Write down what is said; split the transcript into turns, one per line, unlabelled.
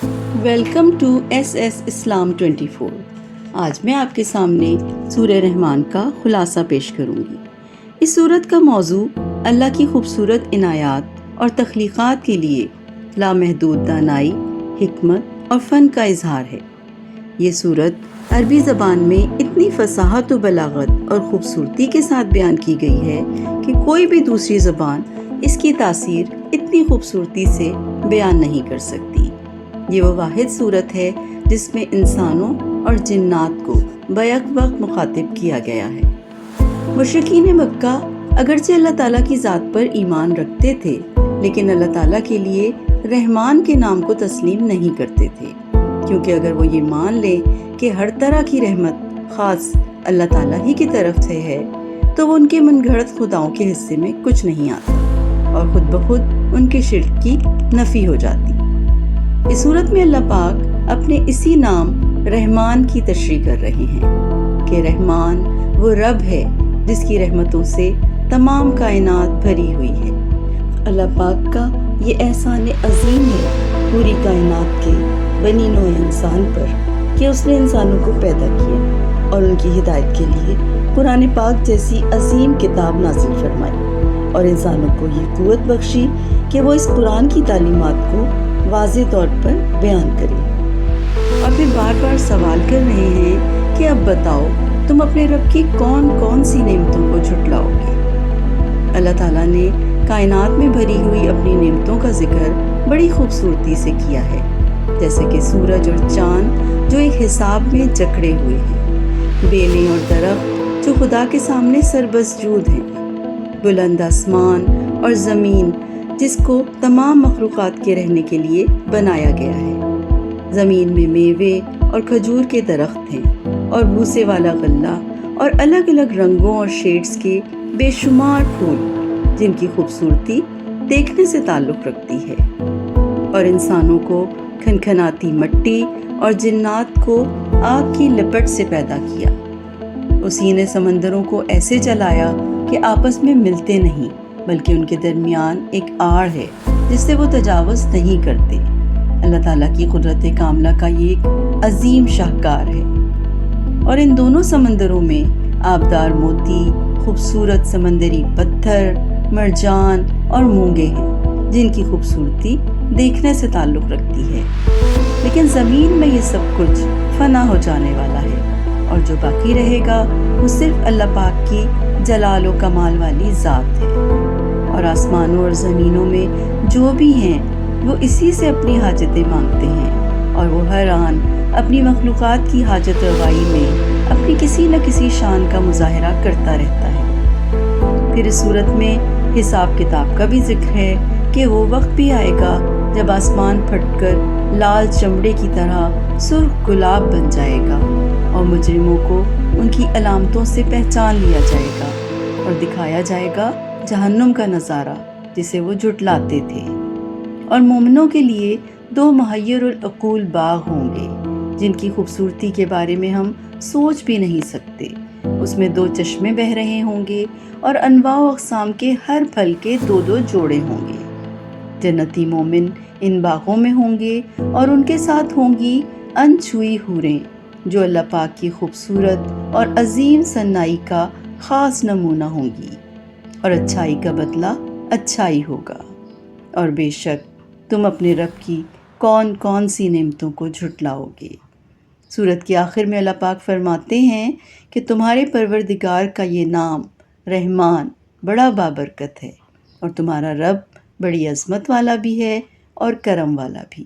Welcome to S S اسلام 24۔ آج میں آپ کے سامنے سورہ رحمان کا خلاصہ پیش کروں گی۔ اس سورت کا موضوع اللہ کی خوبصورت عنایات اور تخلیقات کے لیے لامحدود دانائی، حکمت اور فن کا اظہار ہے۔ یہ سورت عربی زبان میں اتنی فصاحت و بلاغت اور خوبصورتی کے ساتھ بیان کی گئی ہے کہ کوئی بھی دوسری زبان اس کی تاثیر اتنی خوبصورتی سے بیان نہیں کر سکتی۔ یہ وہ واحد صورت ہے جس میں انسانوں اور جنات کو بیک وقت مخاطب کیا گیا ہے۔ مشرکین مکہ اگرچہ اللہ تعالیٰ کی ذات پر ایمان رکھتے تھے، لیکن اللہ تعالیٰ کے لیے رحمان کے نام کو تسلیم نہیں کرتے تھے، کیونکہ اگر وہ یہ مان لیں کہ ہر طرح کی رحمت خاص اللہ تعالیٰ ہی کی طرف سے ہے، تو وہ ان کے من گھڑت خداؤں کے حصے میں کچھ نہیں آتا اور خود بخود ان کے شرک کی نفی ہو جاتی۔ اس صورت میں اللہ پاک اپنے اسی نام رحمان کی تشریح کر رہے ہیں کہ رحمان وہ رب ہے جس کی رحمتوں سے تمام کائنات بھری ہوئی ہے۔ اللہ پاک کا یہ احسان عظیم ہے پوری کائنات کے بنی نوع انسان پر کہ اس نے انسانوں کو پیدا کیا اور ان کی ہدایت کے لیے قرآن پاک جیسی عظیم کتاب نازل فرمائی اور انسانوں کو یہ قوت بخشی کہ وہ اس قرآن کی تعلیمات کو واضح طور پر بیان کریں۔ اور پھر بار بار سوال کر رہے ہیں کہ اب بتاؤ تم اپنے رب کی کون کون سی نعمتوں کو جھٹلاؤ گے۔ اللہ تعالیٰ نے کائنات میں بھری ہوئی اپنی نعمتوں کا ذکر بڑی خوبصورتی سے کیا ہے، جیسے کہ سورج اور چاند جو ایک حساب میں جکڑے ہوئے ہیں، بیلیں اور درخت جو خدا کے سامنے سربسجود ہیں، بلند آسمان اور زمین جس کو تمام مخلوقات کے رہنے کے لیے بنایا گیا ہے۔ زمین میں میوے اور کھجور کے درخت ہیں اور بھوسے والا غلہ اور الگ الگ رنگوں اور شیڈز کے بے شمار پھول جن کی خوبصورتی دیکھنے سے تعلق رکھتی ہے، اور انسانوں کو کھنکھناتی مٹی اور جنات کو آگ کی لپٹ سے پیدا کیا۔ اسی نے سمندروں کو ایسے چلایا کہ آپس میں ملتے نہیں، بلکہ ان کے درمیان ایک آڑ ہے جس سے وہ تجاوز نہیں کرتے۔ اللہ تعالیٰ کی قدرت کاملہ کا یہ ایک عظیم شاہکار ہے۔ اور ان دونوں سمندروں میں آبدار موتی، خوبصورت سمندری پتھر، مرجان اور مونگے ہیں جن کی خوبصورتی دیکھنے سے تعلق رکھتی ہے۔ لیکن زمین میں یہ سب کچھ فنا ہو جانے والا ہے، اور جو باقی رہے گا وہ صرف اللہ پاک کی جلال و کمال والی ذات ہے۔ اور آسمانوں اور زمینوں میں جو بھی ہیں وہ اسی سے اپنی حاجتیں مانگتے ہیں، اور وہ ہر آن اپنی مخلوقات کی حاجت روائی میں اپنی کسی نہ کسی شان کا مظاہرہ کرتا رہتا ہے۔ پھر اس صورت میں حساب کتاب کا بھی ذکر ہے کہ وہ وقت بھی آئے گا جب آسمان پھٹ کر لال چمڑے کی طرح سرخ گلاب بن جائے گا، اور مجرموں کو ان کی علامتوں سے پہچان لیا جائے گا اور دکھایا جائے گا جہنم کا نظارہ جسے وہ جھٹلاتے تھے۔ اور مومنوں کے لیے 2 محیر العقول باغ ہوں گے جن کی خوبصورتی کے بارے میں ہم سوچ بھی نہیں سکتے۔ اس میں 2 چشمے بہہ رہے ہوں گے اور انواع و اقسام کے ہر پھل کے 2 جوڑے ہوں گے۔ جنتی مومن ان باغوں میں ہوں گے اور ان کے ساتھ ہوں گی انچھوئی حوریں جو اللہ پاک کی خوبصورت اور عظیم صنائی کا خاص نمونہ ہوں گی، اور اچھائی کا بدلہ اچھائی ہوگا۔ اور بے شک تم اپنے رب کی کون کون سی نعمتوں کو جھٹلاؤ گے۔ سورت کے آخر میں اللہ پاک فرماتے ہیں کہ تمہارے پروردگار کا یہ نام رحمان بڑا بابرکت ہے، اور تمہارا رب بڑی عظمت والا بھی ہے اور کرم والا بھی۔